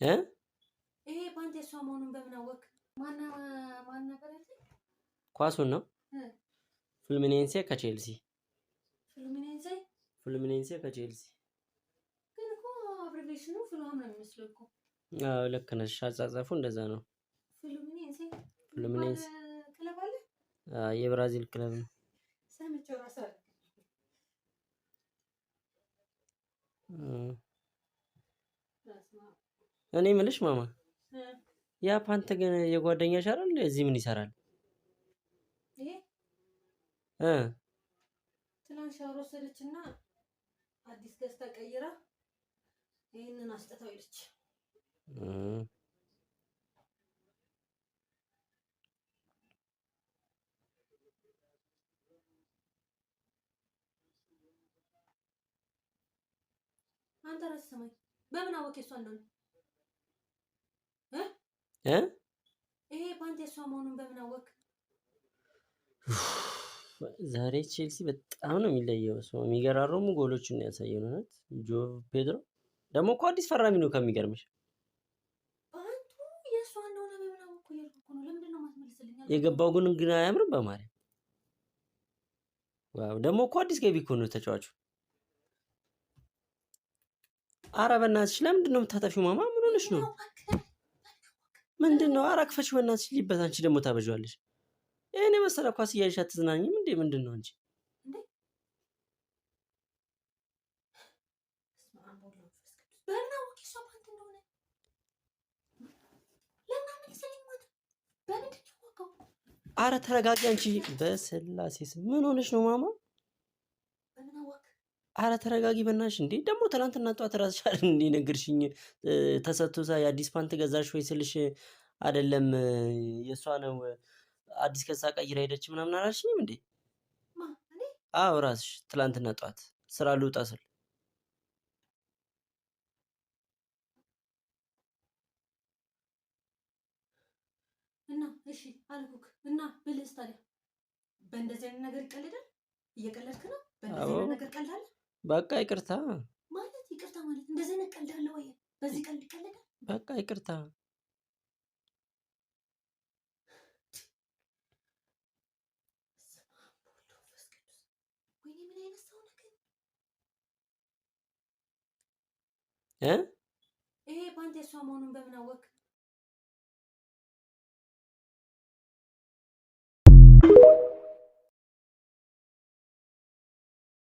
እ ይሄ ፓንት የሷ መሆኑን በምን አወቅ? ማን ነበር ያለኝ? ኳሱን ነው ፍሉሚኔንሴ ከቼልሲ ፍሉሚኔንሴ ከቼልሲ ግን እኮ አብሬቬሽኑ ፍሉሃም ነው የሚመስለው እኮ። አዎ ልክ ነሽ። አጻጻፉ እንደዛ ነው። ፍሉሚኔንሴ ክለብ አለ። የብራዚል ክለብ ነው። ሰምቼው ራሱ አለ። እኔ የምልሽ ማማ ያ ፓንት ግን የጓደኛሽ አይደል? እዚህ ምን ይሰራል? ይሄ ትናንት ሻወር ወሰደችና አዲስ ገዝታ ቀይራ ይሄንን አስጠታው ሄደች። አንተ ራስህ ሰማኝ። በምን አወቅ የሷ እንደሆነ? ይሄ ፓንት የሷ መሆኑን በምን አወቅ? ዛሬ ቼልሲ በጣም ነው የሚለየው። ሰው የሚገራረሙ ጎሎችን ያሳየው ነው። ጆ ፔድሮ ደግሞ እኮ አዲስ ፈራሚ ነው። ከሚገርምሽ ፓንቱ የሷ እንደሆነ በምን አወቅ እኮ ነው። ለምንድን ነው ማትመልስልኝ? የገባው ግን አያምርም በማርያም። ዋው ደግሞ እኮ አዲስ ገቢ እኮ ነው ተጫዋቹ። ኧረ በእናትሽ ለምንድን ነው የምታጠፊው ማማ? ምን ሆነሽ ነው? ምንድን ነው? ኧረ ክፈች በእናትሽ ሊበት። አንቺ ደግሞ ታበዣዋለሽ። ይሄኔ መሰለ ኳስ እያየሽ አትዝናኝም እንዴ? ምንድን ነው አንቺ? ኧረ ተረጋጊ አንቺ። በስላሴ ስም ምን ሆነሽ ነው ማማ? ኧረ ተረጋጊ በእናትሽ። እንዴ ደግሞ ትናንትና ጠዋት ራስሽ አይደል እንዴ ነገርሽኝ? ተሰጥቶታ የአዲስ ፓንት ገዛሽ ወይ ስልሽ አይደለም የሷ ነው አዲስ ከዛ ቀይራ ሄደች ምናምን አላልሽኝም እንዴ? አዎ ራስሽ ትናንትና ጠዋት ስራ ልውጣ ስል እና እሺ አልኩክ እና ብልስ ታዲያ በእንደዚህ አይነት ነገር ይቀልዳል? እየቀለድክ ነው? በእንደዚህ አይነት ነገር ቀልዳለ? በቃ ይቅርታ ማለት ይቅርታ ማለት እንደዚህ አይነት ቀልዳለ ወይ? በዚህ ቀልድ ይቀልዳል? በቃ ይቅርታ። ወይኔ ምን አይነት ሰው ነህ? ይሄ ፓንት የሷ መሆኑን በምን አወቅ?